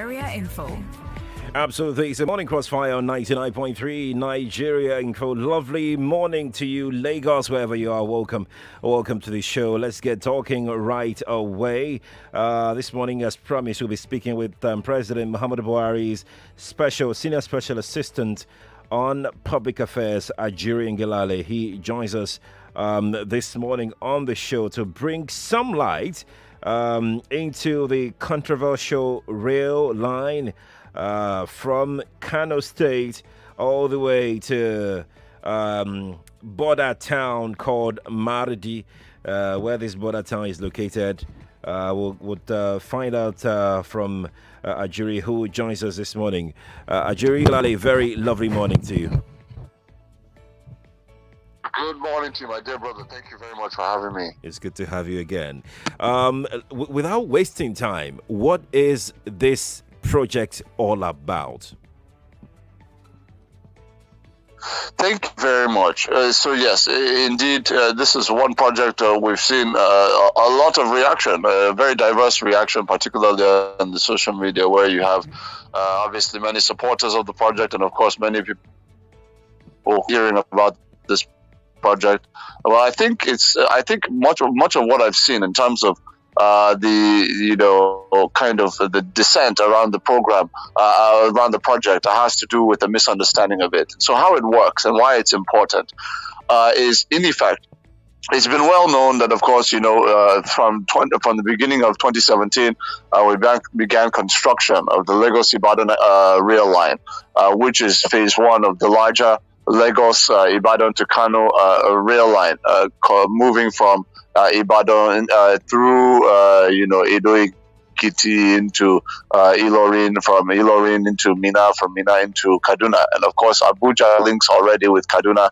Area info. Absolutely. It's a morning crossfire on 99.3 Nigeria Info. Lovely morning to you, Lagos, wherever you are. Welcome to the show. Let's get talking right away. This morning, as promised, we'll be speaking with President Muhammadu Buhari's senior special assistant on public affairs, Ajuri Ngelale. He joins us this morning on the show to bring some light into the controversial rail line from Kano State all the way to border town called Mardi, where this border town is located. We'll find out from Ajuri, who joins us this morning. Ajuri, a very lovely morning to you. Good morning to you, my dear brother. Thank you very much for having me. It's good to have you again. Without wasting time, what is this project all about? Thank you very much. So yes, indeed, this is one project we've seen a lot of reaction, very diverse reaction, particularly on the social media, where you have obviously many supporters of the project, and of course many people hearing about this project. Well, I think much of what I've seen in terms of the dissent around the program, around the project, has to do with a misunderstanding of it. So how it works and why it's important is, in effect, it's been well known that, of course, from the beginning of 2017, we began construction of the Lagos-Ibadan rail line, which is phase one of the larger Lagos Ibadan to Kano rail line, moving from Ibadan through Edo Ekiti into Ilorin, from Ilorin into Mina, from Mina into Kaduna, and of course Abuja links already with Kaduna,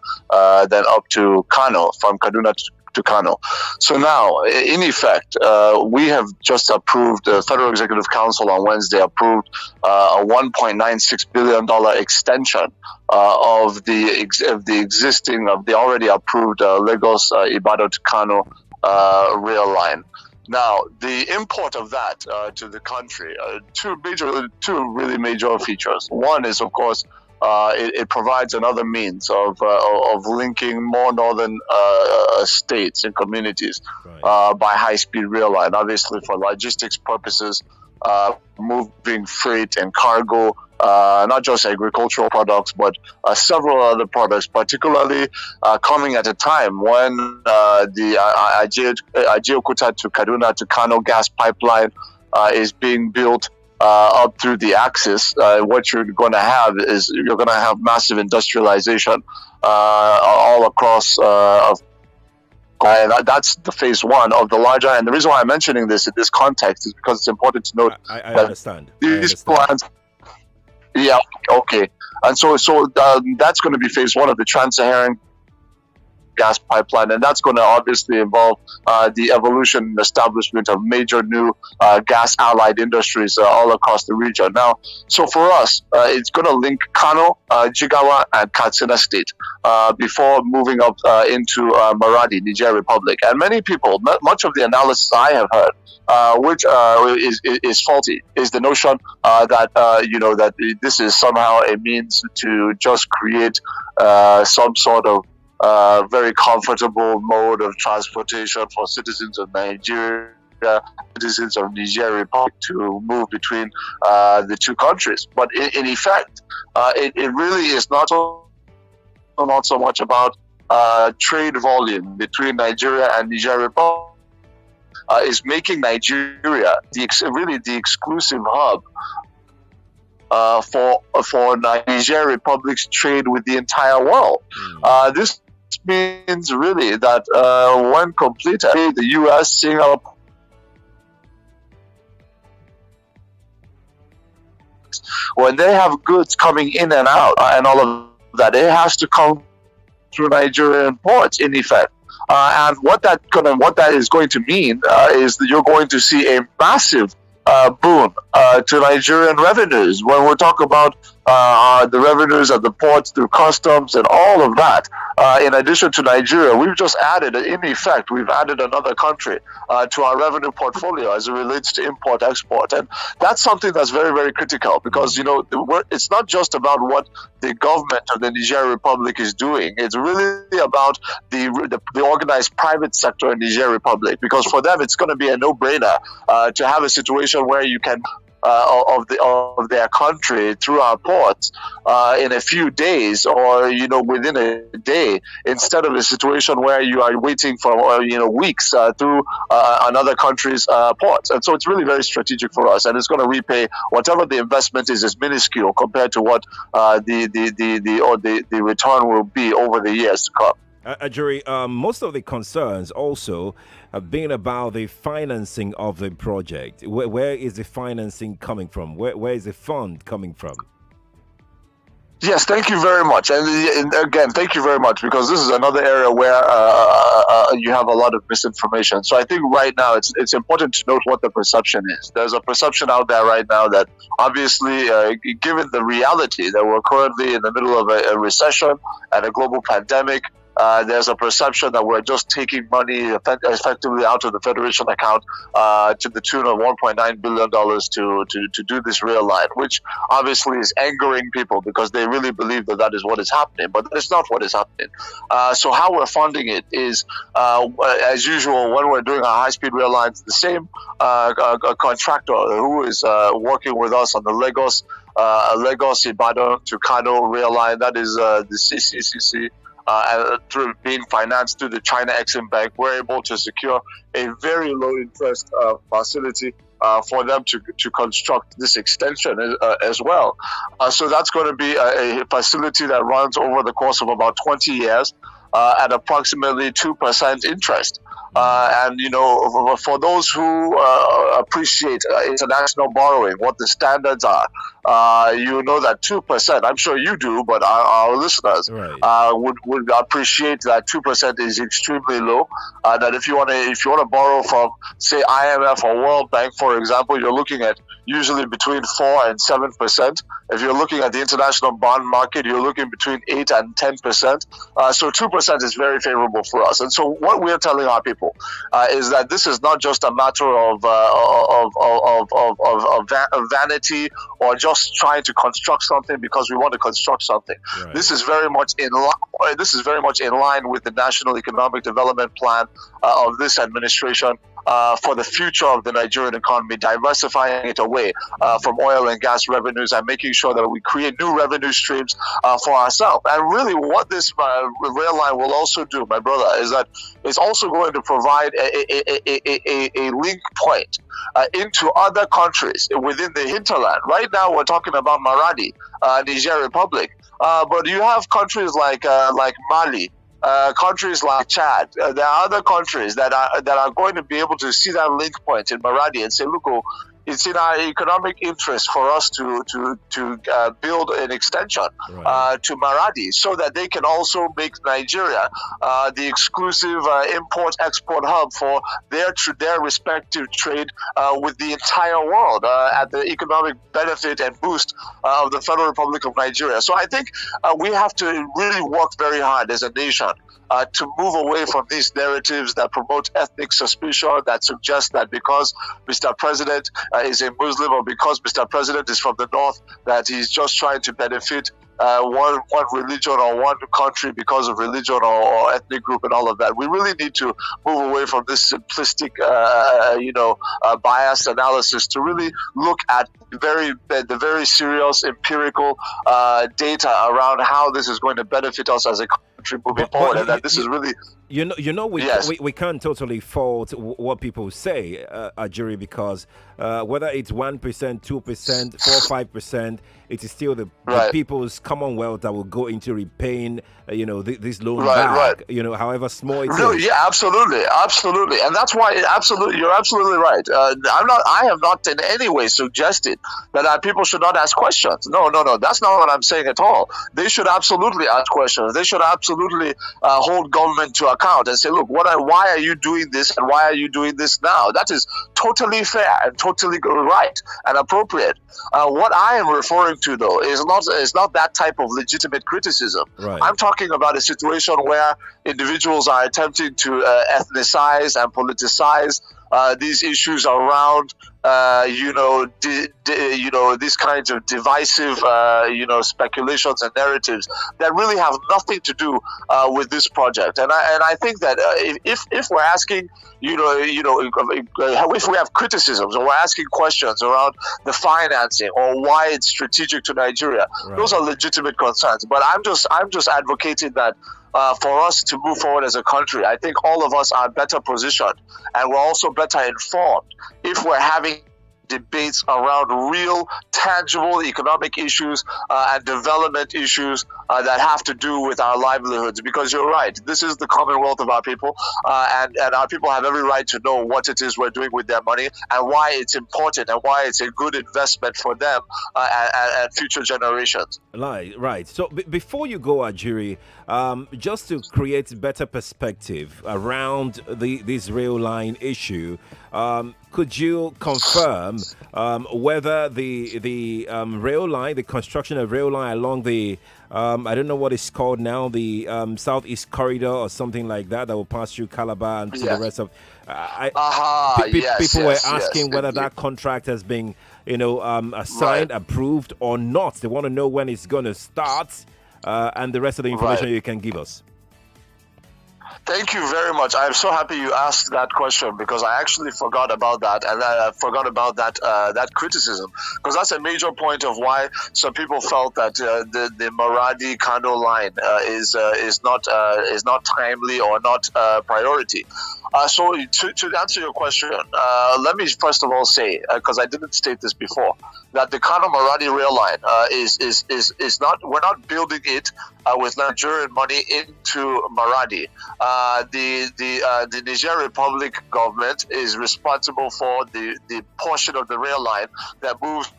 then up to Kano, from Kaduna to Kano. So now, in effect, we have just approved, the Federal Executive Council on Wednesday approved a $1.96 billion extension of the already approved Lagos Ibadan to Kano rail line. Now, the import of that to the country, two really major features. One is, of course, it provides another means of linking more northern states and communities by high-speed rail line, obviously for logistics purposes, moving freight and cargo, not just agricultural products, but several other products, particularly coming at a time when the Ajaokuta to Kaduna to Kano gas pipeline is being built up through the axis. What you're going to have is massive industrialization all across and that's the phase one of the larger. And the reason why I'm mentioning this in this context is because it's important to note I understand. These plans. Yeah. Okay. And so that's going to be phase one of the Trans-Saharan gas pipeline, and that's going to obviously involve the evolution and establishment of major new gas allied industries all across the region. Now, so for us, it's going to link Kano, Jigawa, and Katsina State before moving up into Maradi, Niger Republic. And many people, much of the analysis I have heard, which is faulty, is the notion that this is somehow a means to just create some sort of very comfortable mode of transportation for citizens of Nigeria, citizens of Niger Republic to move between the two countries. But in effect, it really is not so much about trade volume between Nigeria and Niger Republic. Is making Nigeria the exclusive hub for Niger Republic's trade with the entire world. This means really that when completed, the U.S., Singapore, when they have goods coming in and out and all of that, it has to come through Nigerian ports, in effect. And what that is going to mean is that you're going to see a massive boon to Nigerian revenues. When we talk about the revenues at the ports through customs and all of that, in addition to Nigeria, we've just added, in effect, we've added another country to our revenue portfolio as it relates to import export, and that's something that's very, very critical because it's not just about what the government of the Niger Republic is doing. It's really about the organized private sector in Niger Republic, because for them it's going to be a no-brainer to have a situation where you can of their country through our ports in a few days or within a day, instead of a situation where you are waiting for weeks through another country's ports. And so it's really very strategic for us, and it's going to repay whatever the investment is minuscule compared to what the return will be over the years to come. Ajuri, most of the concerns also have been about the financing of the project. Where is the financing coming from? Where is the fund coming from? Yes, thank you very much. And again, thank you very much, because this is another area where you have a lot of misinformation. So I think right now it's important to note what the perception is. There's a perception out there right now that obviously, given the reality that we're currently in the middle of a recession and a global pandemic, there's a perception that we're just taking money effectively out of the Federation account to the tune of $1.9 billion to do this rail line, which obviously is angering people because they really believe that is what is happening, but it's not what is happening. So how we're funding it is, as usual, when we're doing our high-speed rail lines, the same contractor who is working with us on the Lagos-Ibadan to Kano rail line, that is the CCCC, through being financed through the China Exim Bank, we're able to secure a very low interest facility for them to construct this extension as well. So that's going to be a facility that runs over the course of about 20 years at approximately 2% interest. And for those who appreciate international borrowing, what the standards are, that 2%. I'm sure you do, but our listeners would appreciate that 2% is extremely low. That if you want to borrow from, say, IMF or World Bank, for example, you're looking at usually between 4 and 7%. If you're looking at the international bond market, you're looking between 8 and 10%. So 2% is very favorable for us. And so what we're telling our people is that this is not just a matter of vanity or just trying to construct something because we want to construct something. Right. This is very much in line with the National Economic Development Plan of this administration. For the future of the Nigerian economy, diversifying it away from oil and gas revenues and making sure that we create new revenue streams for ourselves. And really what this rail line will also do, my brother, is that it's also going to provide a link point into other countries within the hinterland. Right now we're talking about Maradi, Niger Republic, but you have countries like Mali, countries like Chad. There are other countries that are going to be able to see that link point in Maradi and say, look, it's in our economic interest for us to build an extension to Maradi, so that they can also make Nigeria the exclusive import-export hub for their respective trade with the entire world at the economic benefit and boost of the Federal Republic of Nigeria. So I think we have to really work very hard as a nation to move away from these narratives that promote ethnic suspicion, that suggest that because Mr. President is a Muslim or because Mr. President is from the North, that he's just trying to benefit one religion or one country because of religion or ethnic group and all of that. We really need to move away from this simplistic, biased analysis to really look at the very serious empirical data around how this is going to benefit us as a country moving forward, and that this is really. We can't totally fault what people say, Ajuri, because whether it's 1%, 2%, 4%, 5%, it is still the people's commonwealth that will go into repaying, this loan back, however small it is. No, yeah, absolutely, and that's why you're absolutely right. I have not in any way suggested that people should not ask questions. No, that's not what I'm saying at all. They should absolutely ask questions. They should absolutely hold government to account account and say, look, why are you doing this and why are you doing this now? That is totally fair and totally right and appropriate. What I am referring to, though, is not that type of legitimate criticism. Right. I'm talking about a situation where individuals are attempting to ethnicize and politicize these issues around, these kinds of divisive, speculations and narratives that really have nothing to do with this project. And I think that if we're asking, if we have criticisms or we're asking questions around the financing or why it's strategic to Nigeria, right, those are legitimate concerns. But I'm just advocating that. For us to move forward as a country, I think all of us are better positioned and we're also better informed if we're having debates around real, tangible economic issues and development issues that have to do with our livelihoods. Because you're right, this is the commonwealth of our people, and our people have every right to know what it is we're doing with their money and why it's important and why it's a good investment for them and future generations. Right. So before you go, Ajuri, just to create better perspective around this rail line issue, could you confirm whether the rail line, the construction of rail line along the, I don't know what it's called now, the Southeast Corridor or something like that will pass through Calabar and to the rest of... people were asking whether that contract has been, assigned, approved or not. They want to know when it's going to start and the rest of the information you can give us. Thank you very much. I'm so happy you asked that question because I actually forgot about that, and I forgot about that criticism, because that's a major point of why some people felt that the Maradi Kano line is not timely or not priority. So to answer your question, let me first of all say, because I didn't state this before, that the Kano Maradi rail line is not, we're not building it with Nigerian money into Maradi. The Niger Republic government is responsible for the portion of the rail line that moves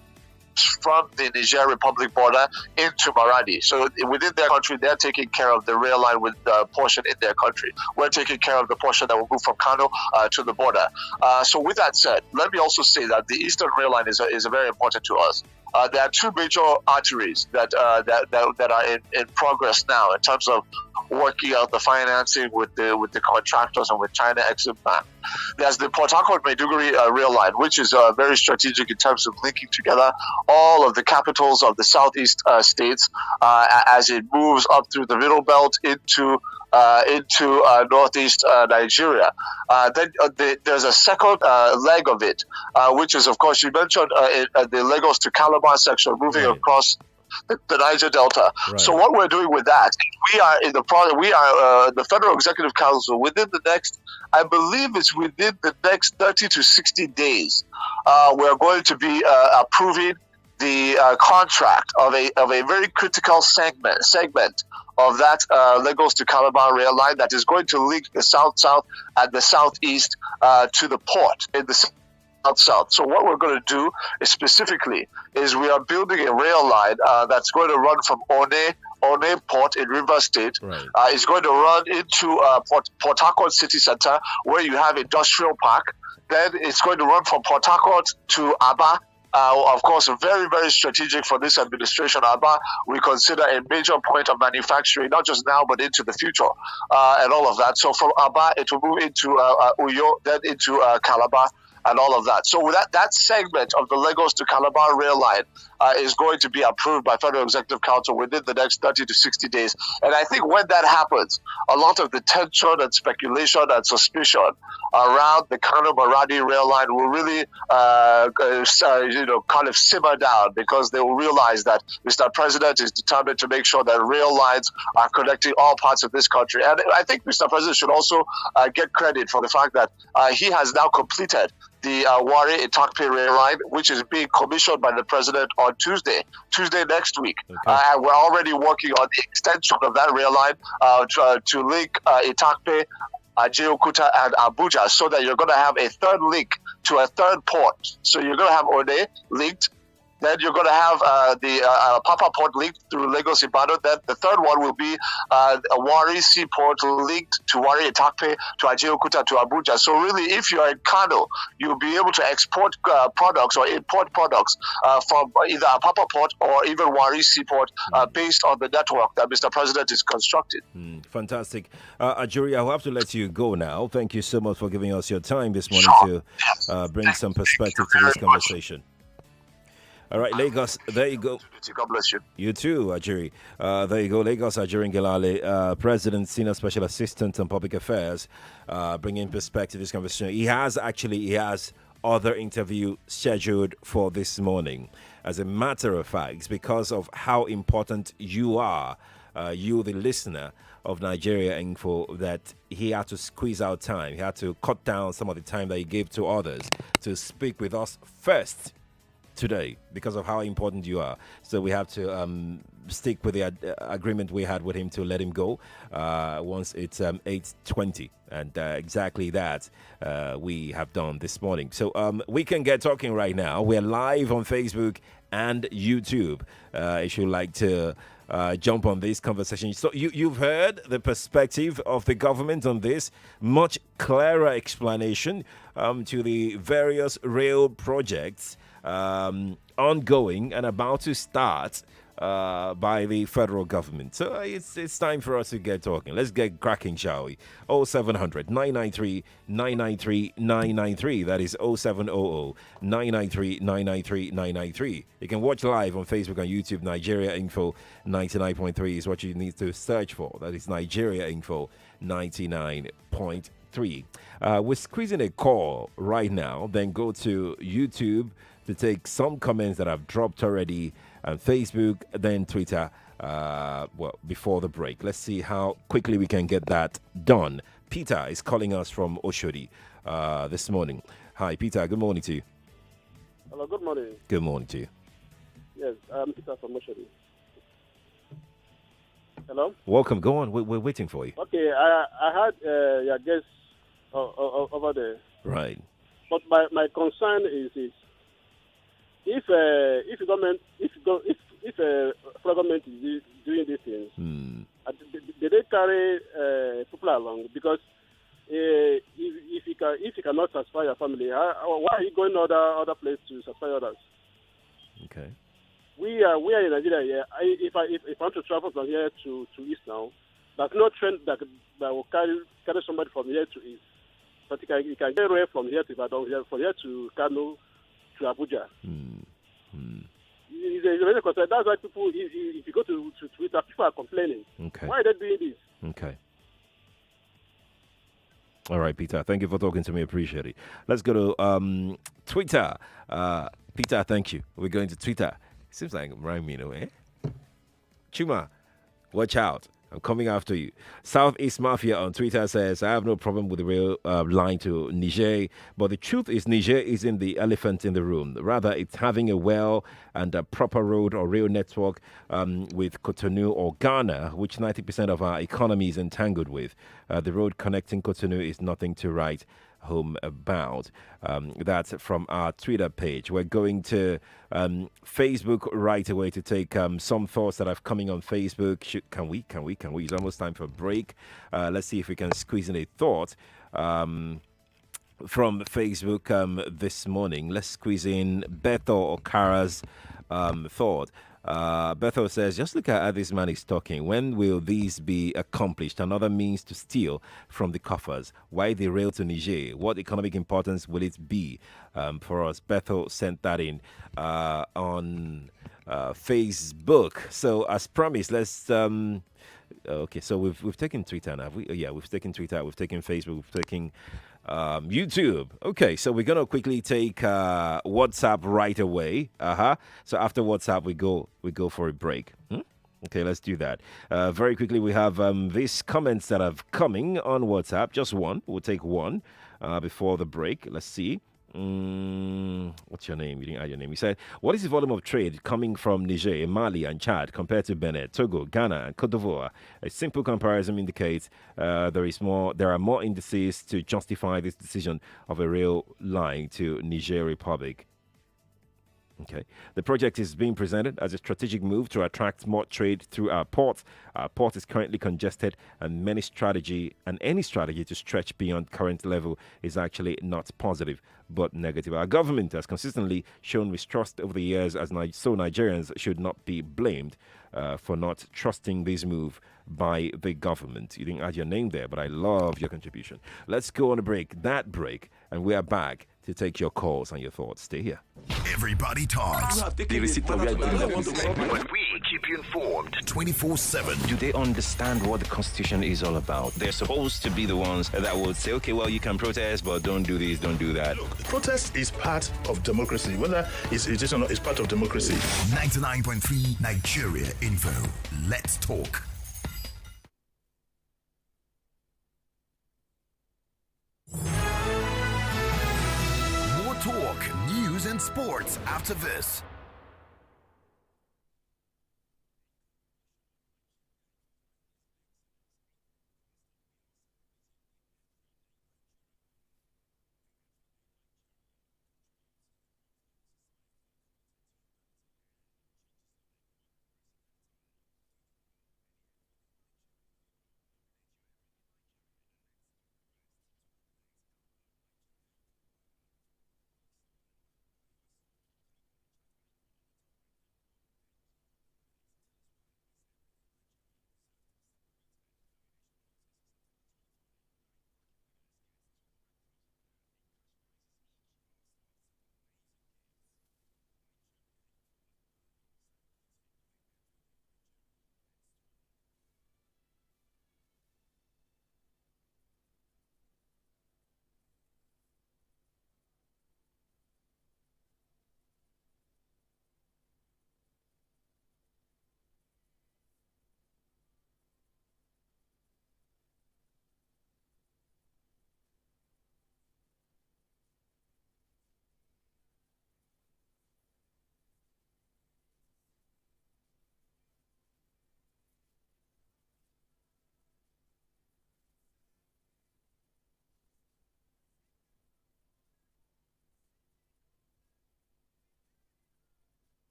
from the Niger Republic border into Maradi. So within their country, they're taking care of the rail line with the portion in their country. We're taking care of the portion that will move from Kano to the border. So with that said, let me also say that the Eastern Rail Line is very important to us. There are two major arteries that are in progress now in terms of working out the financing with the contractors and with China Exim Bank. There's the Port Harcourt-Maiduguri rail line, which is very strategic in terms of linking together all of the capitals of the southeast states as it moves up through the Middle Belt into northeast Nigeria. Then there's a second leg of it, which is, of course, you mentioned the Lagos to Calabar section moving across the Niger Delta. Right. So what we're doing with that, we are in the project. We are the Federal Executive Council within the next, I believe it's within the next 30 to 60 days. We're going to be approving the contract of a very critical segment of that Lagos to Calabar rail line that is going to link the south-south and the southeast to the port in the south. So what we're going to do specifically is we are building a rail line that's going to run from One Port in Rivers State. Right. It's going to run into Port Harcourt City Center, where you have industrial park. Then it's going to run from Port Harcourt to Aba. Of course, very, very strategic for this administration. Aba, we consider a major point of manufacturing, not just now, but into the future, and all of that. So from Aba, it will move into Uyo, then into Calabar, and all of that. So that segment of the Lagos to Calabar rail line is going to be approved by Federal Executive Council within the next 30 to 60 days. And I think when that happens, a lot of the tension and speculation and suspicion around the Kano Maradi rail line will really kind of simmer down, because they will realize that Mr. President is determined to make sure that rail lines are connecting all parts of this country. And I think Mr. President should also get credit for the fact that he has now completed the Warri Itakpe rail line, which is being commissioned by the president on Tuesday next week. Okay. And we're already working on the extension of that rail line to link Itakpe, Ajeokuta, and Abuja, so that you're going to have a third link to a third port. So you're going to have One linked, Then you're going to have the Papa Port linked through Lagos Ibadan. Then the third one will be a Wari Seaport linked to Wari Etakpe, to Ajeokuta, to Abuja. So really, if you're in Kano, you'll be able to export products or import products from either a Papa Port or even Wari Seaport based on the network that Mr. President is constructing. Fantastic. Ajuri, I'll have to let you go now. Thank you so much for giving us your time this morning to bring some perspective to this conversation. All right, Lagos, there you go. God bless you. You too, Ajuri. There you go, Lagos, Ajuri Ngelale, President, Senior Special Assistant on Public Affairs, bringing perspective to this conversation. He has other interview scheduled for this morning. As a matter of fact, it's because of how important you are, you, the listener of Nigeria Info, that he had to squeeze out time. He had to cut down some of the time that he gave to others to speak with us first today because of how important you are. So we have to stick with the agreement we had with him to let him go once it's 8:20, and exactly that we have done this morning. So we can get talking right now. We're live on Facebook and YouTube. If you'd like to jump on this conversation. So you've heard the perspective of the government on this, much clearer explanation to the various rail projects ongoing and about to start by the federal government. So it's time for us to get talking. Let's get cracking, shall we? 0700 993 993 993. That is 0700 993 993 993. You can watch live on Facebook and YouTube. Nigeria Info 99.3 is what you need to search for. That is Nigeria Info 99.3. We're squeezing a call right now. Then go to YouTube to take some comments that I've dropped already on Facebook, then Twitter, before the break. Let's see how quickly we can get that done. Peter is calling us from Oshodi this morning. Hi, Peter. Good morning to you. Hello, good morning. Good morning to you. Yes, I'm Peter from Oshodi. Hello? Welcome. Go on. We're waiting for you. Okay, I had your guest over there. Right. But my concern is this. If the government is doing these things, they carry people along? Because if you cannot satisfy your family, why are you going other place to satisfy others? Okay. We are in Nigeria here. If I want to travel from here to east now, there's no train that will carry somebody from here to east. But you can get away from here to Ibadan, from here to Kano, to Abuja. It's a very concern. That's why people, if you go to Twitter, people are complaining. Okay. Why are they doing this? Okay. All right, Peter. Thank you for talking to me. Appreciate it. Let's go to Twitter. Peter, thank you. We're going to Twitter. Seems like rhyme, eh? Chuma, watch out. I'm coming after you. Southeast Mafia on Twitter says, I have no problem with the rail line to Niger, but the truth is Niger isn't the elephant in the room. Rather, it's having a well and a proper road or rail network with Cotonou or Ghana, which 90% of our economy is entangled with. The road connecting Cotonou is nothing to write home about. That's from our Twitter page. We're going to Facebook right away to take some thoughts that are coming on Facebook. Can we? It's almost time for a break. Let's see if we can squeeze in a thought from Facebook this morning. Let's squeeze in Beto Okara's thought. Bethel says, just look at how this man is talking. When will these be accomplished? Another means to steal from the coffers. Why the rail to Niger? What economic importance will it be for us? Bethel sent that in on Facebook. So as promised, let's okay, so we've taken Twitter now. We've taken Twitter, we've taken Facebook, we've taken YouTube. Okay, so we're gonna quickly take WhatsApp right away. So after WhatsApp, we go for a break. Okay, let's do that. Very quickly, we have these comments that have coming on WhatsApp. Just one. We'll take one before the break. Let's see. What's your name? You didn't add your name. He said, what is the volume of trade coming from Niger, Mali, and Chad compared to Benin, Togo, Ghana, and Cote d'Ivoire? A simple comparison indicates there are more indices to justify this decision of a rail line to Niger Republic. Okay. The project is being presented as a strategic move to attract more trade through our port. Our port is currently congested, and any strategy to stretch beyond current level is actually not positive but negative. Our government has consistently shown mistrust over the years, so Nigerians should not be blamed for not trusting this move by the government. You didn't add your name there, but I love your contribution. Let's go on a break. And we are back to take your calls and your thoughts. Stay here. Everybody talks. But we keep you informed 24/7. Do they understand what the Constitution is all about? They're supposed to be the ones that would say, okay, well, you can protest, but don't do this, don't do that. Look, protest is part of democracy. Whether it's or not, it's part of democracy. 99.3 Nigeria Info. Let's talk. More talk, news, and sports after this.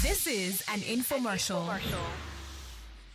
This is an infomercial.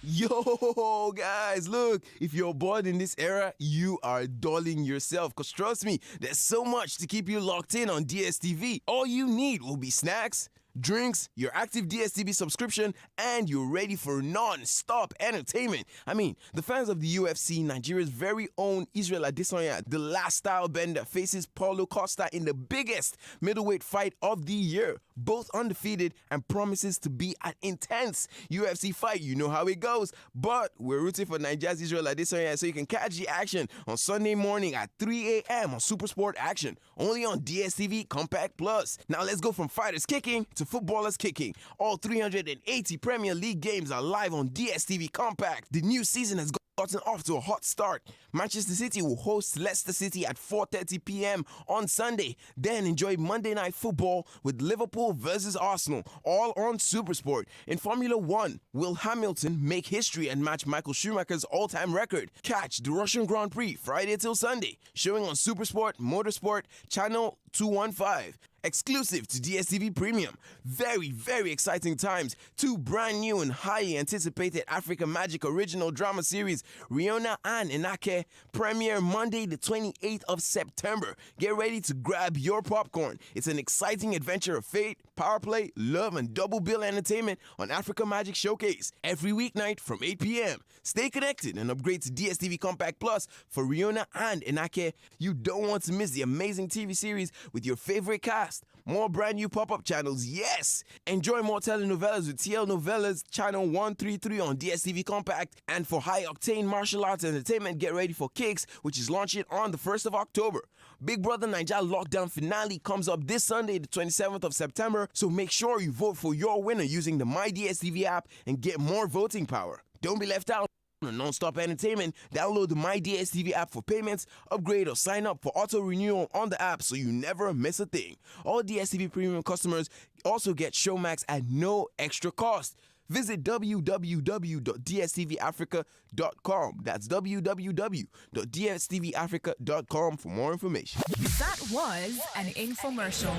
Yo, guys, look, if you're bored in this era, you are dulling yourself. Because trust me, there's so much to keep you locked in on DSTV. All you need will be snacks, drinks, your active DSTV subscription, and you're ready for non-stop entertainment. I mean, the fans of the UFC, Nigeria's very own Israel Adesanya, the last style bender, faces Paulo Costa in the biggest middleweight fight of the year. Both undefeated and promises to be an intense UFC fight. You know how it goes. But we're rooting for Nigeria's Israel Adesanya, so you can catch the action on Sunday morning at 3 a.m. on Supersport Action, only on DSTV Compact Plus. Now let's go from fighters kicking to footballers kicking. All 380 Premier League games are live on DSTV Compact. The new season has gotten off to a hot start. Manchester City will host Leicester City at 4:30 p.m. on Sunday. Then enjoy Monday Night Football with Liverpool versus Arsenal, all on Supersport. In Formula 1, will Hamilton make history and match Michael Schumacher's all-time record? Catch the Russian Grand Prix Friday till Sunday, showing on Supersport Motorsport Channel 215. Exclusive to DSTV Premium. Very, very exciting times. 2 brand new and highly anticipated Africa Magic original drama series, Riona and Inake, premiere Monday the 28th of September. Get ready to grab your popcorn. It's an exciting adventure of fate, power play, love, and double bill entertainment on Africa Magic Showcase every weeknight from 8 p.m. Stay connected and upgrade to DSTV Compact Plus for Riona and Inake. You don't want to miss the amazing TV series with your favorite cast. More brand new pop-up channels, yes! Enjoy more telenovelas with TL Novelas Channel 133 on DSTV Compact. And for high-octane martial arts entertainment, get ready for Kicks, which is launching on the 1st of October. Big Brother Niger Lockdown Finale comes up this Sunday, the 27th of September, so make sure you vote for your winner using the My DSTV app and get more voting power. Don't be left out. Non-stop entertainment. Download the My DSTV app for payments, upgrade or sign up for auto renewal on the app so you never miss a thing. All DSTV Premium customers also get Showmax at no extra cost. Visit www.dstvrafrica.com. That's www.dstvrafrica.com for more information. That was an infomercial.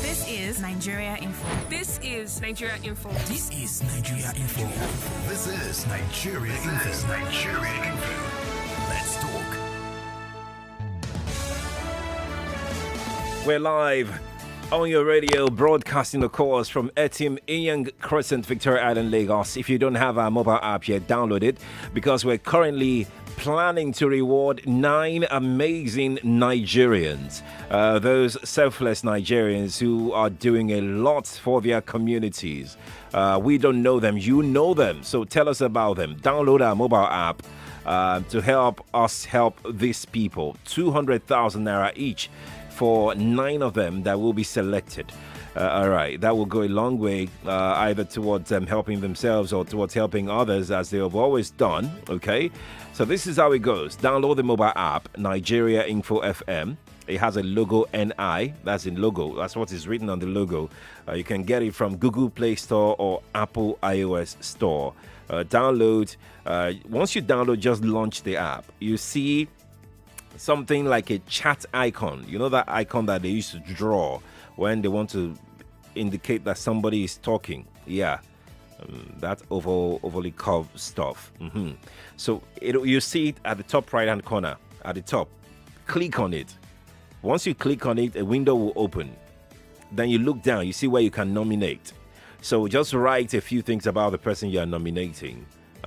This is Nigeria Info. This is Nigeria Info. This is Nigeria Info. This is Nigeria Info. Nigeria Info. Let's talk. We're live on your radio, broadcasting the course from Etim Inyang Crescent, Victoria Island, Lagos. If you don't have our mobile app yet, download it, because we're currently planning to reward 9 amazing Nigerians, those selfless Nigerians who are doing a lot for their communities. We don't know them, you know them, so tell us about them. Download our mobile app to help us help these people. 200,000 naira each for 9 of them that will be selected. All right, that will go a long way, either towards helping themselves or towards helping others, as they have always done. Okay, so this is how it goes. Download the mobile app, Nigeria Info FM. It has a logo NI, that's in logo, that's what is written on the logo. You can get it from Google Play Store or Apple iOS Store. Download, once you download, just launch the app. You see something like a chat icon. You know that icon that they used to draw when they want to indicate that somebody is talking? Yeah, that overly curved stuff. So you see it at the top right hand corner, at the top. Click on it. Once you click on it, a window will open. Then you look down, you see where you can nominate. So just write a few things about the person you are nominating,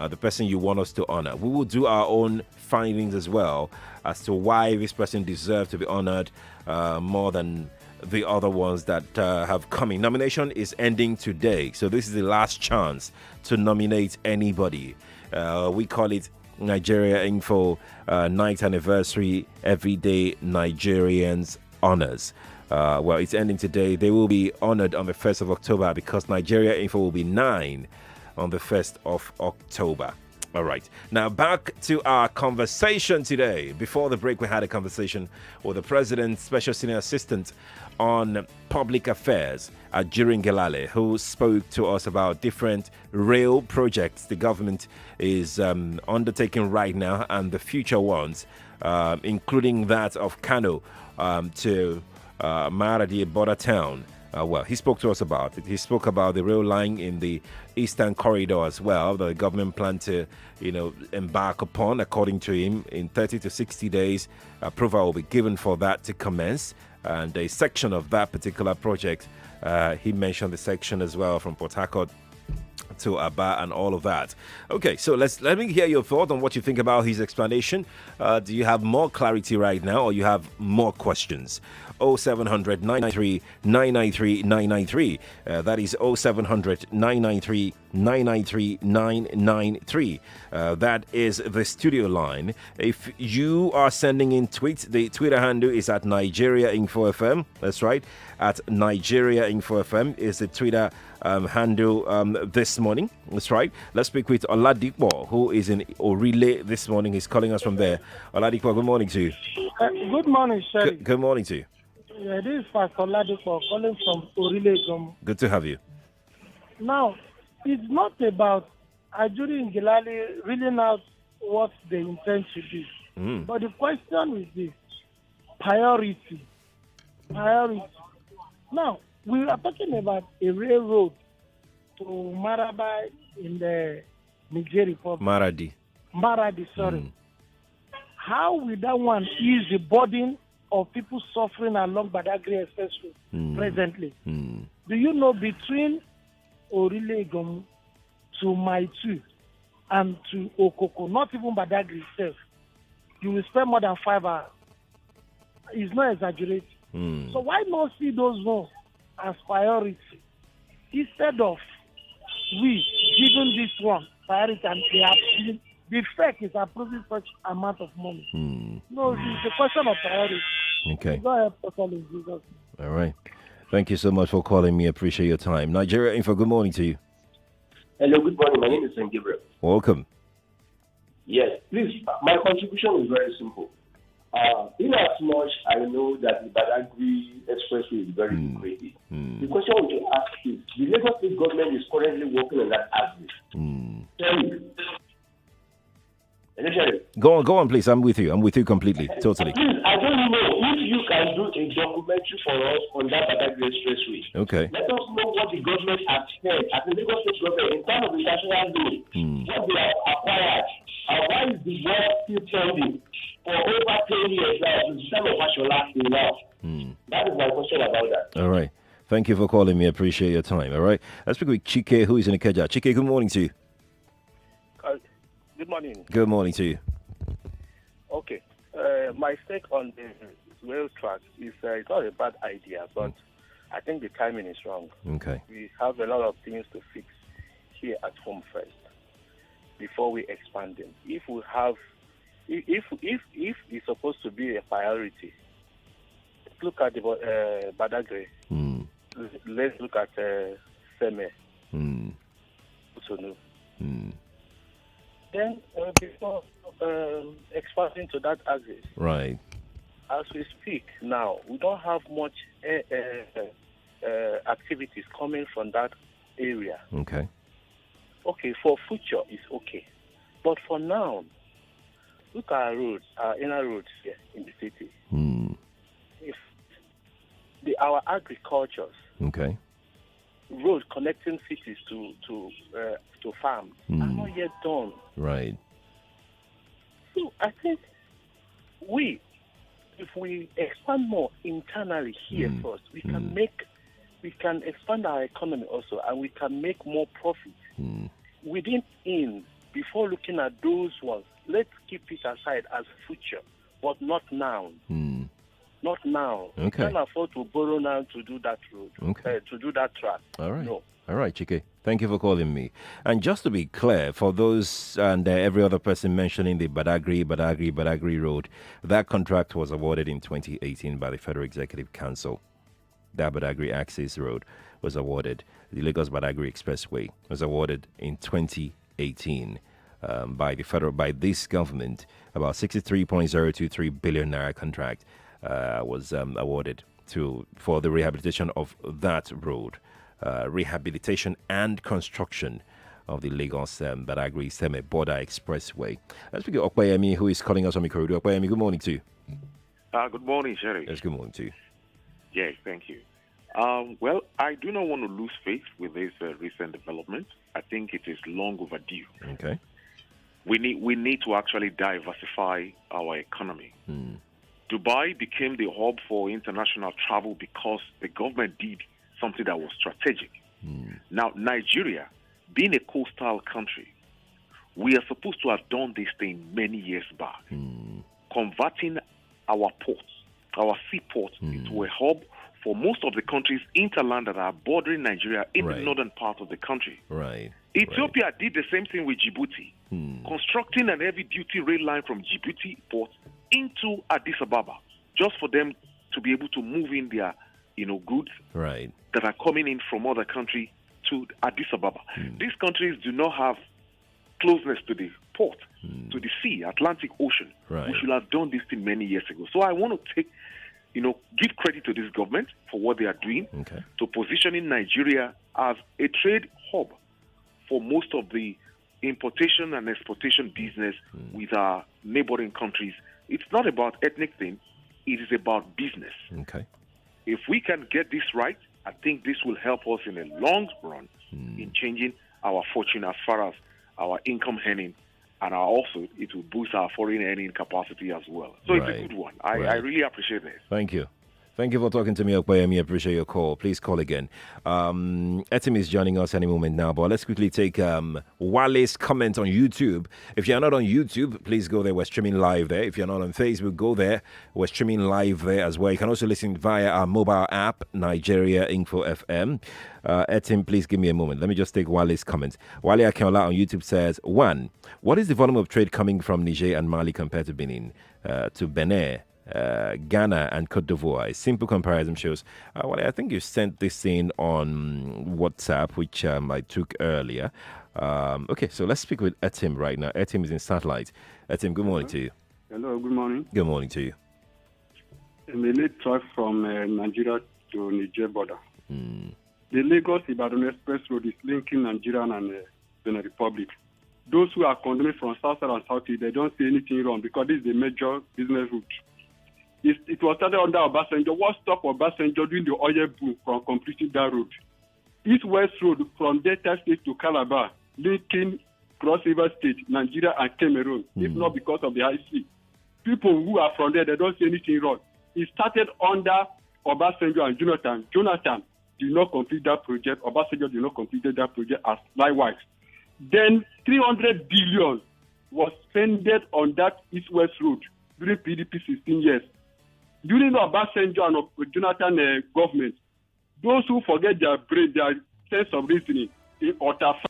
the person you want us to honor. We will do our own findings as well as to why this person deserves to be honored more than the other ones that have come in. Nomination is ending today, so this is the last chance to nominate anybody. We call it Nigeria Info 9th Anniversary Everyday Nigerians Honors. Well, it's ending today. They will be honored on the 1st of October because Nigeria Info will be 9 on the 1st of October. All right. Now back to our conversation today. Before the break, we had a conversation with the President's Special Senior Assistant on Public Affairs, Ajuri Ngelale, who spoke to us about different rail projects the government is undertaking right now and the future ones, including that of Kano to Maradi border town. Well, he spoke to us about it. He spoke about the rail line in the Eastern Corridor as well, that the government plan to, embark upon. According to him, in 30 to 60 days, approval will be given for that to commence. And a section of that particular project, he mentioned the section as well from Port Harcourt to Aba and all of that. Okay, so let me hear your thought on what you think about his explanation. Do you have more clarity right now, or you have more questions? 0700 993 993 993. That is 0700 993 993 993. That is the studio line. If you are sending in tweets, the Twitter handle is at Nigeria Info FM. That's right, at Nigeria Info FM is the Twitter handle this morning. That's right. Let's speak with Oladipo, who is in Orile this morning. He's calling us from there. Oladipo, good morning to you. Good morning, Sherry. Good morning to you. Yeah, this is Pastor Oladipo calling from Orile. Good to have you. Now, it's not about Ajuri and Ngelale reeling out what they intend to do. But the question is this: priority. Now, we are talking about a railroad to Maraba in the Niger Republic. Maradi, sorry. How will that one ease the burden of people suffering along Badagry Expressway presently? Do you know, between Orilegom to Maitu and to Okoko, not even Badagry itself, you will spend more than 5 hours. It's not exaggerating. So why not see those ones as priority instead of we giving this one priority, and the FEC is approving such amount of money? No, it's a question of priority. Okay. Go ahead, Pastor Jesus. All right. Thank you so much for calling me. Appreciate your time. Nigeria Info, good morning to you. Hello, good morning. My name is St. Gabriel. Welcome. Yes, please. My contribution is very simple. In as much I know that the Badagry Expressway is very lucrative, the question we can ask is: the Lagos State government is currently working on that aspect. Go on, please. I'm with you completely, totally. Please, I don't know if you can do a documentary for us on that Badagry Expressway. Okay. Let us know what the government has said at the Lagos State government in terms of the national loan, what they have acquired, and why is the work still pending for over 10 years now to the time of Fashola now? That is my question about that. All right. Thank you for calling me. Appreciate your time. All right. Let's speak with Chike, who is in Ikeja. Chike, good morning to you. Good morning. Good morning to you. Okay. My stake on the rail track is it's not a bad idea, but I think the timing is wrong. Okay. We have a lot of things to fix here at home first before we expand them. If we have, if it's supposed to be a priority, let's look at the Badagry. Let's look at Seme. Usonu. Then before expanding to that axis, right? As we speak now, we don't have much activities coming from that area. Okay. Okay, for future it's okay, but for now, look at our roads, our inner roads here in the city. If our agricultures, okay, road connecting cities to farms are not yet done. Right. So I think if we expand more internally here first, we can expand our economy also, and we can make more profit within before looking at those ones. Let's keep it aside as future, but not now. Not now. Okay. We can't afford to borrow now to do that road, to do that track. All right. No. All right, Chike. Thank you for calling me. And just to be clear, for those and every other person mentioning the Badagry Road, that contract was awarded in 2018 by the Federal Executive Council. That Badagry Axis Road was awarded. The Lagos Badagry Expressway was awarded in 2018 by this government. About 63.023 billion naira contract was awarded for the rehabilitation of that road. Rehabilitation and construction of the Lagos Badagry Seme Border Expressway. Let's speak to Okpayemi, who is calling us from Ikorodu. Okpayemi, good morning to you. Good morning, Sherry. Yes, good morning to you. Yes, thank you. Well, I do not want to lose faith with this recent development. I think it is long overdue. Okay. We need to actually diversify our economy. Dubai became the hub for international travel because the government did something that was strategic. Now, Nigeria, being a coastal country, we are supposed to have done this thing many years back, converting our ports, our seaports, into a hub for most of the countries interland that are bordering Nigeria in the northern part of the country. Ethiopia did the same thing with Djibouti, constructing an heavy-duty rail line from Djibouti port into Addis Ababa, just for them to be able to move in their, goods that are coming in from other countries to Addis Ababa. These countries do not have closeness to the port, to the sea, Atlantic Ocean. We should have done this thing many years ago. So I want to give credit to this government for what they are doing to positioning Nigeria as a trade hub for most of the importation and exportation business with our neighboring countries. It's not about ethnic thing, it is about business. If we can get this right, I think this will help us in a long run in changing our fortune as far as our income earning, and also it will boost our foreign earning capacity as well. So it's a good one. I really appreciate this. Thank you. Thank you for talking to me, Okpayemi. I appreciate your call. Please call again. Etim is joining us any moment now, but let's quickly take Wale's comment on YouTube. If you're not on YouTube, please go there. We're streaming live there. If you're not on Facebook, go there. We're streaming live there as well. You can also listen via our mobile app, Nigeria Info FM. Etim, please give me a moment. Let me just take Wale's comment. Wale Akinola on YouTube says, 1. What is the volume of trade coming from Niger and Mali compared to Benin, to Benin, Ghana and Cote d'Ivoire? A simple comparison shows. Well, I think you sent this in on WhatsApp, which I took earlier. Okay, so let's speak with Etim right now. Etim is in Satellite. Etim, good morning to you. Hello, good morning. Good morning to you. I'm a late truck from Nigeria to Niger border. The Lagos-Ibadan Express Road is linking Nigeria and Benin Republic. Those who are condemning from South and South, they don't see anything wrong because this is a major business route. It was started under Obasanjo. What stopped Obasanjo during the oil boom from completing that road? East-West Road from Delta State to Calabar, linking Cross River State, Nigeria and Cameroon. If not because of the high sea. People who are from there, they don't see anything wrong. It started under Obasanjo and Jonathan. Jonathan did not complete that project. Obasanjo did not complete that project as likewise. Then 300 billion was spent on that East-West Road during PDP 16 years. During the Obasanjo and Jonathan government, those who forget their brain, their sense of reasoning,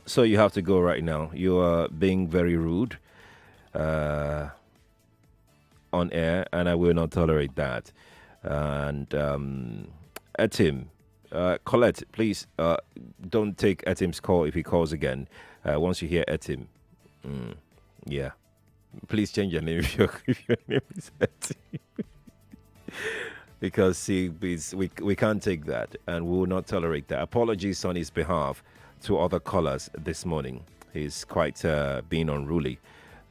so you have to go right now. You are being very rude on air, and I will not tolerate that. And Etim, Colette, please don't take Etim's call if he calls again. Once you hear Etim, yeah, please change your name if your name is Etim. Because see, we can't take that, and we will not tolerate that. Apologies on his behalf to other callers this morning. He's quite being unruly,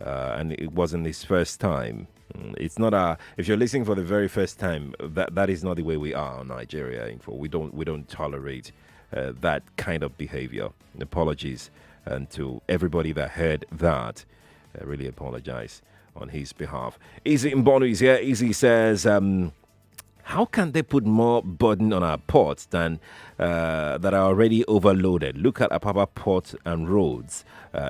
and it wasn't his first time. It's not if you're listening for the very first time, that is not the way we are on Nigeria Info. We don't tolerate that kind of behavior. Apologies, and to everybody that heard that, I really apologize on his behalf. Easy Mbonu is here. Easy says, how can they put more burden on our ports than that are already overloaded? Look at Apapa Port and roads.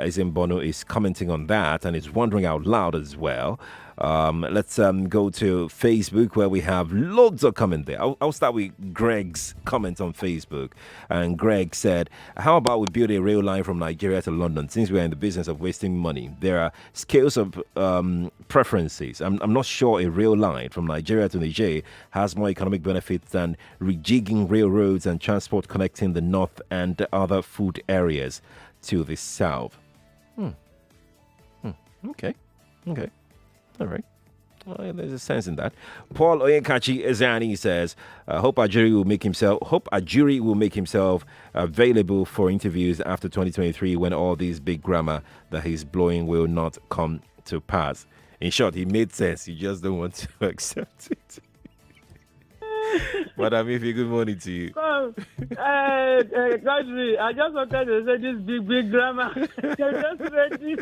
Easy Mbonu is commenting on that and is wondering out loud as well. Let's go to Facebook, where we have loads of comment there. I'll start with Greg's comment on Facebook. And Greg said, how about we build a rail line from Nigeria to London? Since we're in the business of wasting money, there are scales of preferences. I'm not sure a rail line from Nigeria to Niger has more economic benefits than rejigging railroads and transport connecting the north and other food areas to the south. Okay. All right. Well, there's a sense in that. Paul Oyekachi Ezani says, hope Ajuri will make himself available for interviews after 2023 when all these big grammar that he's blowing will not come to pass. In short, he made sense. You just don't want to accept it. Madam Ife, good morning to you. Quadry, I just wanted to say this big grammar. You're just ready.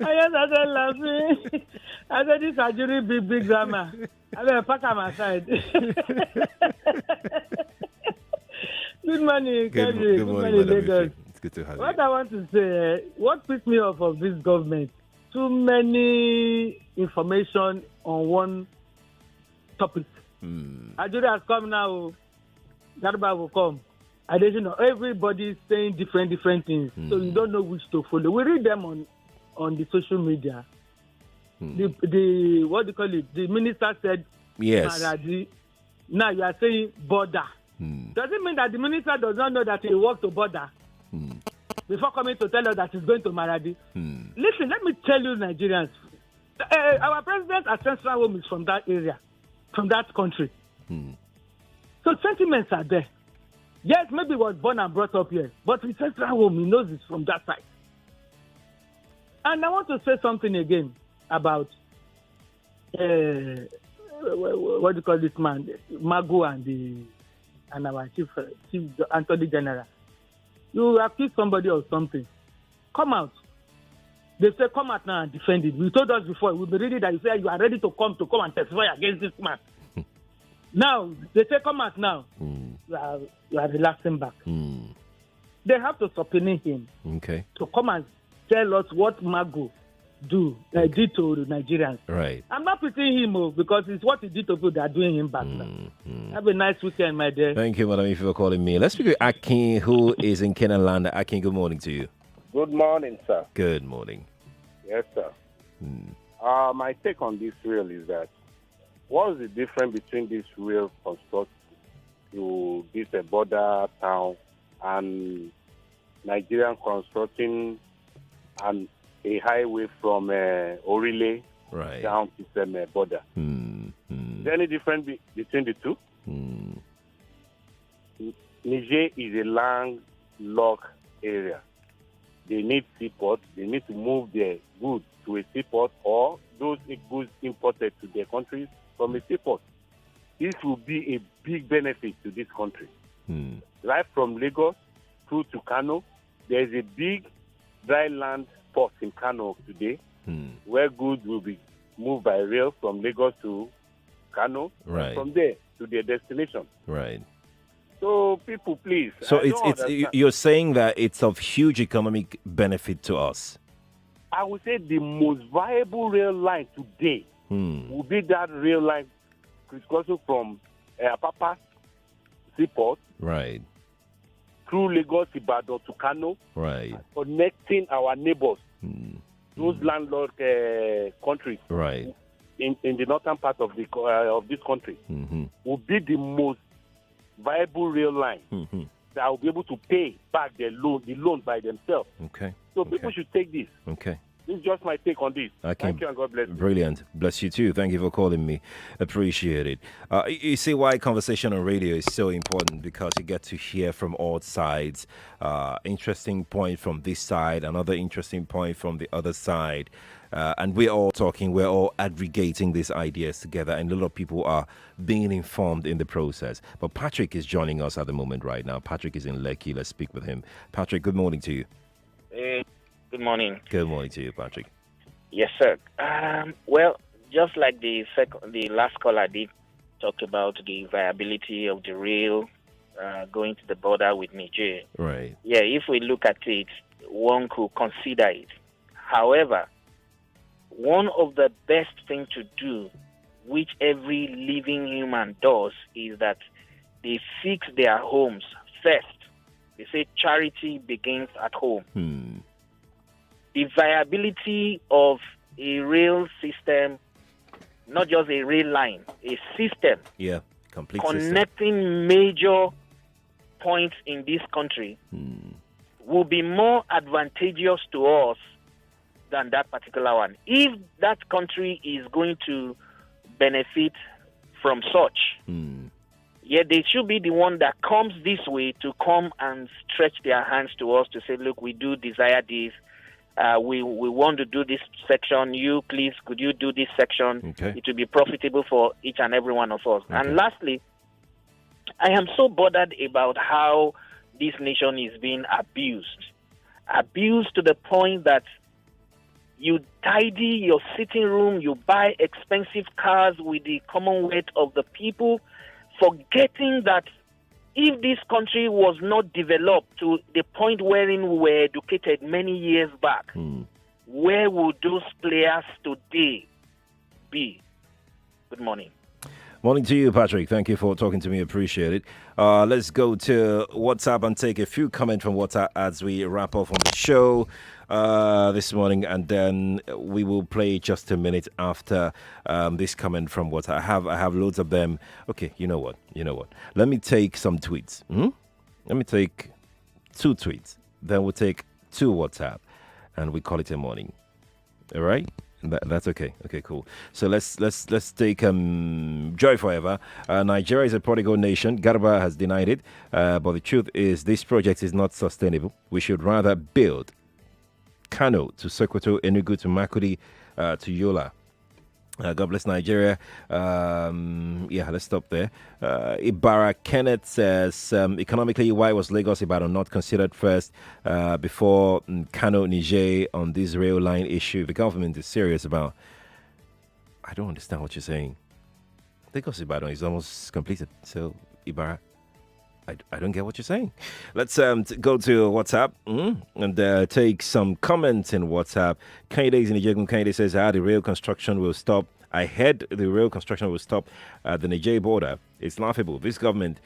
I just started laughing. I said this Ajuri big grammar. I mean, pack on my side. Good morning, Quadry. Good morning, Lagos. It's good to have What you. I want to say, what pissed me off of this government, too many information on one topic. Ajuri has come now. Garba will come. I don't know. Everybody is saying different things, so you don't know which to follow. We read them on the social media. The what do you call it? The minister said yes. Maradi. Now you are saying border. Does it mean that the minister does not know that he walked to border before coming to tell us that he's going to Maradi? Listen, let me tell you, Nigerians. Our president ancestral home is from that area, from that country. So sentiments are there. Yes, maybe he was born and brought up here, but his ancestral home, he knows it's from that side. And I want to say something again about what do you call this man, Mago and our chief Attorney General. You accuse somebody of something. Come out. They say, come out now and defend it. We told us before, we'll be ready that you say you are ready to come and testify against this man. Now, they say, come out now. You are relaxing back. They have to subpoena him to come and tell us what Mago did to Nigerians. Right. I'm not pitying him because it's what he did to people that are doing him back now. Have a nice weekend, my dear. Thank you, Madam Ife, for calling me. Let's speak with Akin, who is in Kenaland. Akin, good morning to you. Good morning, sir. Good morning. Yes, sir. My take on this rail is that what is the difference between this rail construct to this border town and Nigerian constructing and a highway from Orile down to the border? Is there any difference between the two? Niger is a landlocked area. They need seaport. They need to move their goods to a seaport or those goods imported to their countries from a seaport. This will be a big benefit to this country. Right from Lagos through to Kano, there is a big dry land port in Kano today where goods will be moved by rail from Lagos to Kano, and from there to their destination. Right. So people, please. So you're saying that it's of huge economic benefit to us. I would say the most viable rail line today will be that rail line crisscrossing from Apapa Seaport, through Lagos, Ibadan to Kano, connecting our neighbors, those landlocked countries, in the northern part of this country, will be the most viable rail line that will be able to pay back the loan by themselves. So people should take this. This is just my take on this. Thank you and God bless you. Brilliant. Bless you too. Thank you for calling me. Appreciate it. You see why conversation on radio is so important, because you get to hear from all sides. Interesting point from this side, another interesting point from the other side. And we're all talking, we're all aggregating these ideas together, and a lot of people are being informed in the process. But Patrick is joining us at the moment right now. Patrick is in Lekki. Let's speak with him. Patrick, good morning to you. Good morning. Good morning to you, Patrick. Yes, sir. Well, just like the last caller did talk about the viability of the rail going to the border with Niger. Right. Yeah, if we look at it, one could consider it. However, one of the best things to do, which every living human does, is that they fix their homes first. They say charity begins at home. The viability of a rail system, not just a rail line, a system, complete connecting system, major points in this country will be more advantageous to us than that particular one. If that country is going to benefit from such, they should be the one that comes this way to come and stretch their hands to us to say, look, we do desire this. we want to do this section. You please, could you do this section? Okay. It will be profitable for each and every one of us. Okay. And lastly, I am so bothered about how this nation is being abused to the point that you tidy your sitting room, you buy expensive cars with the commonwealth of the people, forgetting that if this country was not developed to the point wherein we were educated many years back, where would those players today be? Good morning. Morning to you, Patrick. Thank you for talking to me. Appreciate it. Let's go to WhatsApp and take a few comments from WhatsApp as we wrap up on the show this morning, and then we will play just a minute after this comment from WhatsApp. I have loads of them. Okay, you know what? Let me take some tweets. Let me take 2 tweets. Then we'll take 2 WhatsApp, and we call it a morning. All right? That's okay. Okay, cool. So let's take Joy Forever. Nigeria is a prodigal nation. Garba has denied it, but the truth is this project is not sustainable. We should rather build Kano to Sokoto, Enugu to Makudi to Yola. God bless Nigeria. Let's stop there. Ibarra Kenneth says, economically, why was Lagos Ibadan not considered first before Kano, Niger on this rail line issue? The government is serious about. I don't understand what you're saying. Lagos Ibadan is almost completed. So, Ibarra, I don't get what you're saying. Let's go to WhatsApp and take some comments in WhatsApp. Kanye is in Niger. Kanye says, the rail construction will stop. I heard the rail construction will stop at the Niger border. It's laughable. This government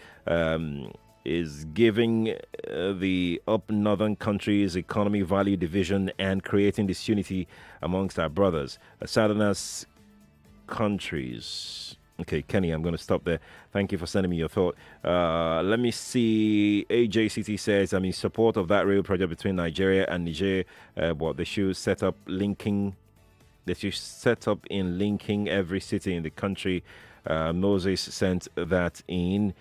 is giving the up northern countries economy value division and creating disunity amongst our brothers. Southerners countries. Okay, Kenny, I'm going to stop there. Thank you for sending me your thought. Let me see. AJCT says, I'm in support of that rail project between Nigeria and Niger. They should set up linking. They should set up in linking every city in the country. Moses sent that in.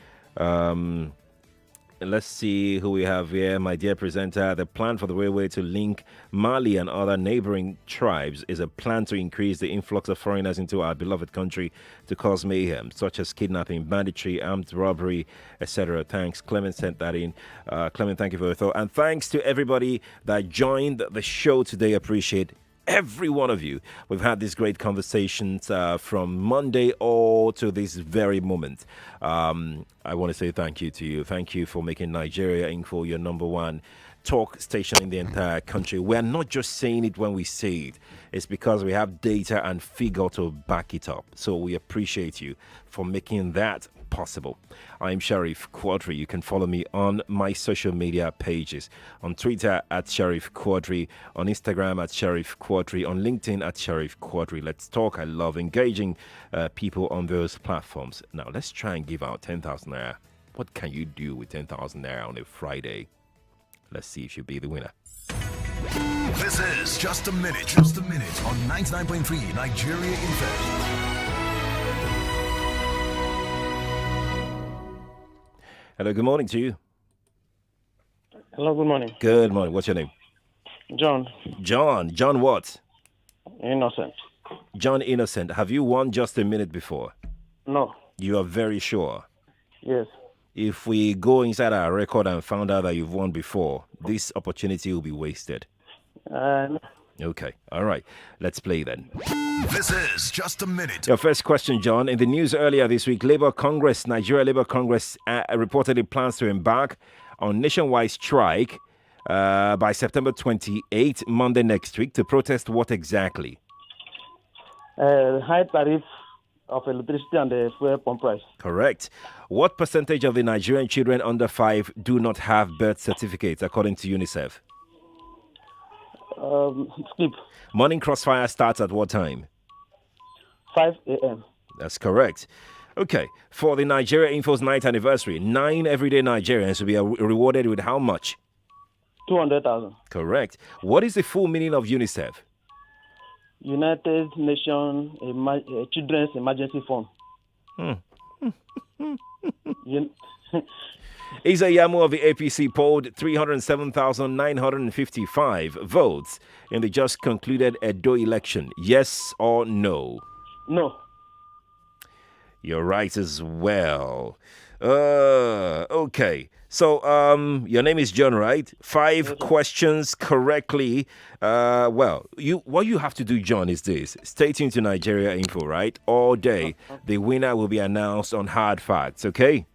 Let's see who we have here. My dear presenter, the plan for the railway to link Mali and other neighboring tribes is a plan to increase the influx of foreigners into our beloved country to cause mayhem, such as kidnapping, banditry, armed robbery, etc. Thanks. Clement sent that in. Clement, thank you for your thought. And thanks to everybody that joined the show today. Appreciate every one of you. We've had these great conversations from Monday all to this very moment. I want to say thank you to you. Thank you for making Nigeria Info your number one talk station in the entire country. We're not just saying it when we say it. It's because we have data and figure to back it up. So we appreciate you for making that possible. I'm Sheriff Quadry. You can follow me on my social media pages. On Twitter at Sheriff Quadry, on Instagram at Sheriff Quadry, on LinkedIn at Sheriff Quadry. Let's talk. I love engaging people on those platforms. Now, let's try and give out 10,000 naira. What can you do with 10,000 naira on a Friday? Let's see if you'll be the winner. This is Just a Minute on 99.3 Nigeria Info. Hello, good morning to you. Hello, good morning. Good morning. What's your name? John. John what? Innocent. John Innocent. Have you won Just a Minute before? No. You are very sure? Yes. If we go inside our record and found out that you've won before, this opportunity will be wasted. No. Okay. All right. Let's play then. This is Just a Minute. Your first question, John. In the news earlier this week, Nigeria Labour Congress reportedly plans to embark on nationwide strike by September 28, Monday next week, to protest what exactly? High tariff of electricity and the fuel pump price. Correct. What percentage of the Nigerian children under 5 do not have birth certificates, according to UNICEF? Skip. Morning Crossfire starts at what time? 5 a.m. That's correct. Okay. For the Nigeria Info's 9th anniversary, 9 everyday Nigerians will be rewarded with how much? 200,000. Correct. What is the full meaning of UNICEF? United Nations Children's Emergency Fund. Isa Yamu of the APC polled 307,955 votes in the just concluded Edo election. Yes or no? No. You're right as well. Okay. So, your name is John, right? 5 questions correctly. What you have to do, John, is this. Stay tuned to Nigeria Info, right? All day. The winner will be announced on Hard Facts, okay?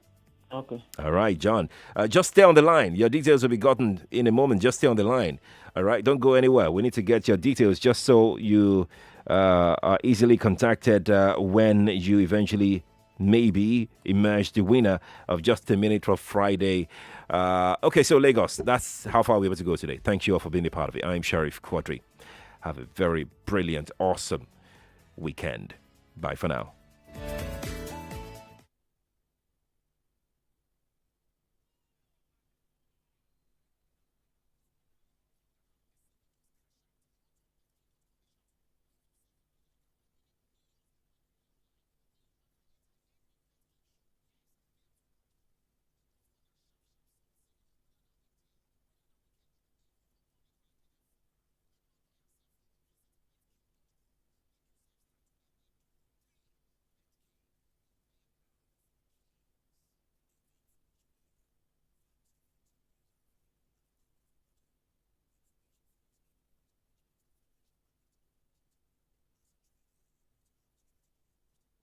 Okay. All right, John. Just stay on the line. Your details will be gotten in a moment. Just stay on the line. All right? Don't go anywhere. We need to get your details just so you are easily contacted when you eventually maybe emerge the winner of Just a Minute for Friday. Okay, so Lagos, that's how far we're able to go today. Thank you all for being a part of it. I'm Sheriff Quadry. Have a very brilliant, awesome weekend. Bye for now.